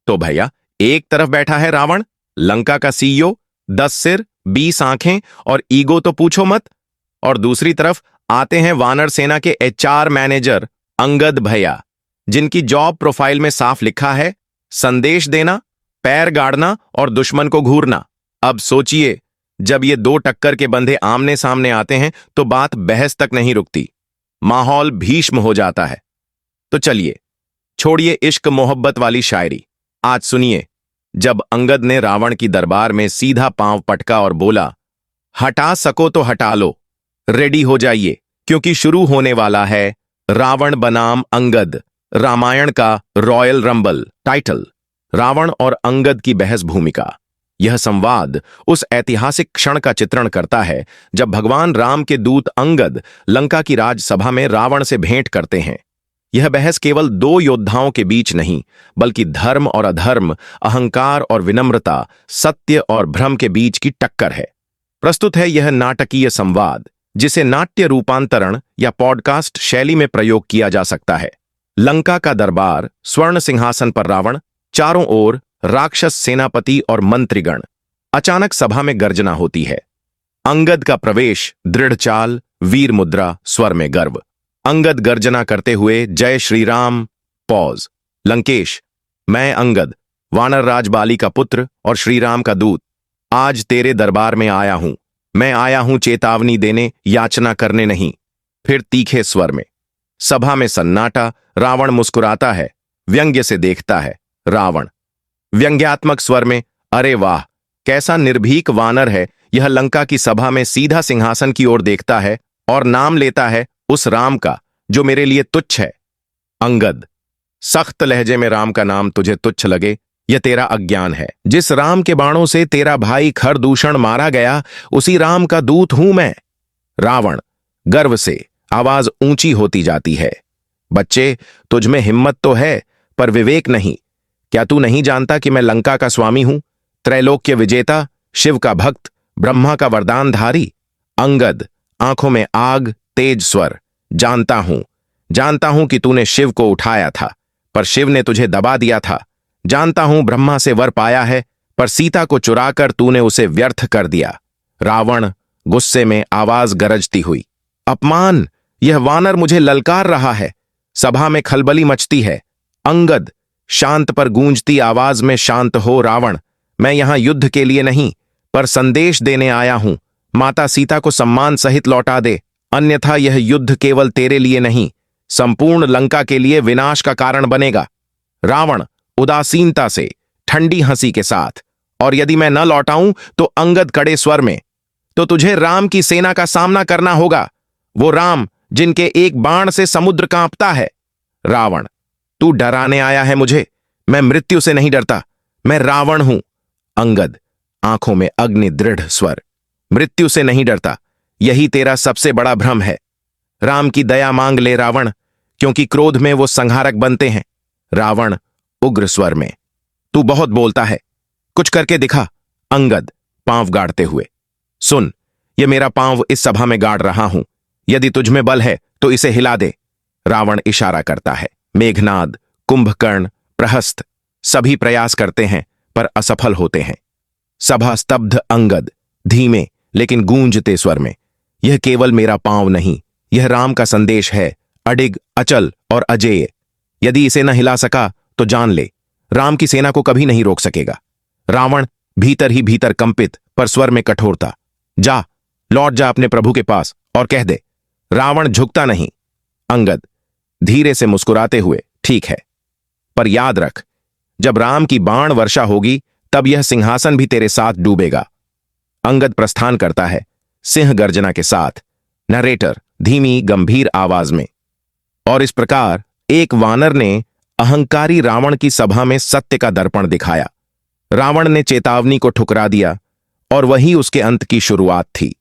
तो भैया, एक तरफ बैठा है रावण, लंका का सीईओ, 10 सिर, 20 आंखें और ईगो तो पूछो मत। और दूसरी तरफ आते हैं वानर सेना के एचआर मैनेजर अंगद भैया, जिनकी जॉब प्रोफाइल में साफ लिखा है संदेश देना, पैर गाड़ना और दुश्मन को घूरना। अब सोचिए, जब ये दो टक्कर के बंधे आमने सामने आते हैं तो बात बहस तक नहीं रुकती, माहौल भीष्म हो जाता है। तो चलिए, छोड़िए इश्क मोहब्बत वाली शायरी, आज सुनिए जब अंगद ने रावण की दरबार में सीधा पांव पटका और बोला, हटा सको तो हटा लो, रेडी हो जाइए, क्योंकि शुरू होने वाला है रावण बनाम अंगद, रामायण का रॉयल रंबल। टाइटल, रावण और अंगद की बहस भूमिका। यह संवाद उस ऐतिहासिक क्षण का चित्रण करता है जब भगवान राम के दूत अंगद लंका की राजसभा में रावण से भेंट करते हैं। यह बहस केवल दो योद्धाओं के बीच नहीं, बल्कि धर्म और अधर्म, अहंकार और विनम्रता, सत्य और भ्रम के बीच की टक्कर है। प्रस्तुत है यह नाटकीय संवाद, जिसे नाट्य रूपांतरण या पॉडकास्ट शैली में प्रयोग किया जा सकता है। लंका का दरबार, स्वर्ण सिंहासन पर रावण, चारों ओर राक्षस सेनापति और मंत्रीगण। अचानक सभा में गर्जना होती है। अंगद का प्रवेश, दृढ़ चाल, वीर मुद्रा, स्वर में गर्व। अंगद गर्जना करते हुए, जय श्री राम। पॉज। लंकेश, मैं अंगद, वानर राज बाली का पुत्र और श्री राम का दूत, आज तेरे दरबार में आया हूं। मैं आया हूं चेतावनी देने, याचना करने नहीं। फिर तीखे स्वर में। सभा में सन्नाटा। रावण मुस्कुराता है, व्यंग्य से देखता है। रावण व्यंग्यात्मक स्वर में, अरे वाह, कैसा निर्भीक वानर है यह, लंका की सभा में सीधा सिंहासन की ओर देखता है और नाम लेता है उस राम का जो मेरे लिए तुच्छ है। अंगद सख्त लहजे में, राम का नाम तुझे तुच्छ लगे, यह तेरा अज्ञान है। जिस राम के बाणों से तेरा भाई खरदूषण मारा गया, उसी राम का दूत हूं मैं। रावण गर्व से, आवाज ऊंची होती जाती है, बच्चे, तुझ में हिम्मत तो है पर विवेक नहीं। क्या तू नहीं जानता कि मैं लंका का स्वामी हूं, त्रैलोक्य विजेता, शिव का भक्त, ब्रह्मा का वरदानधारी। अंगद आंखों में आग, तेज स्वर, जानता हूं कि तूने शिव को उठाया था, पर शिव ने तुझे दबा दिया था। जानता हूं ब्रह्मा से वर पाया है, पर सीता को चुराकर तूने उसे व्यर्थ कर दिया। रावण गुस्से में, आवाज गरजती हुई, अपमान, यह वानर मुझे ललकार रहा है। सभा में खलबली मचती है। अंगद शांत पर गूंजती आवाज में, शांत हो रावण, मैं यहां युद्ध के लिए नहीं पर संदेश देने आया हूं। माता सीता को सम्मान सहित लौटा दे, अन्यथा यह युद्ध केवल तेरे लिए नहीं, संपूर्ण लंका के लिए विनाश का कारण बनेगा। रावण उदासीनता से, ठंडी हंसी के साथ, और यदि मैं न लौटाऊं तो अंगद कड़े स्वर में, तो तुझे राम की सेना का सामना करना होगा, वो राम जिनके एक बाण से समुद्र कांपता है। रावण, तू डराने आया है मुझे, मैं मृत्यु से नहीं डरता, मैं रावण हूं। अंगद आंखों में अग्नि, दृढ़ स्वर, मृत्यु से नहीं डरता, यही तेरा सबसे बड़ा भ्रम है। राम की दया मांग ले रावण, क्योंकि क्रोध में वो संहारक बनते हैं। रावण उग्र स्वर में, तू बहुत बोलता है, कुछ करके दिखा। अंगद पांव गाड़ते हुए, सुन, ये मेरा पांव इस सभा में गाड़ रहा हूं, यदि तुझमें बल है तो इसे हिला दे। रावण इशारा करता है। मेघनाद, कुंभकर्ण, प्रहस्त सभी प्रयास करते हैं पर असफल होते हैं। सभा स्तब्ध। अंगद धीमे लेकिन गूंजते स्वर में, यह केवल मेरा पांव नहीं, यह राम का संदेश है, अडिग, अचल और अजेय। यदि इसे न हिला सका तो जान ले, राम की सेना को कभी नहीं रोक सकेगा। रावण भीतर ही भीतर कंपित, पर स्वर में कठोरता, जा, लौट जा अपने प्रभु के पास और कह दे। रावण झुकता नहीं। अंगद धीरे से मुस्कुराते हुए, ठीक है, पर याद रख, जब राम की बाण वर्षा होगी तब यह सिंहासन भी तेरे साथ डूबेगा। अंगद प्रस्थान करता है, सिंह गर्जना के साथ। नरेटर धीमी गंभीर आवाज में, और इस प्रकार एक वानर ने अहंकारी रावण की सभा में सत्य का दर्पण दिखाया। रावण ने चेतावनी को ठुकरा दिया और वही उसके अंत की शुरुआत थी।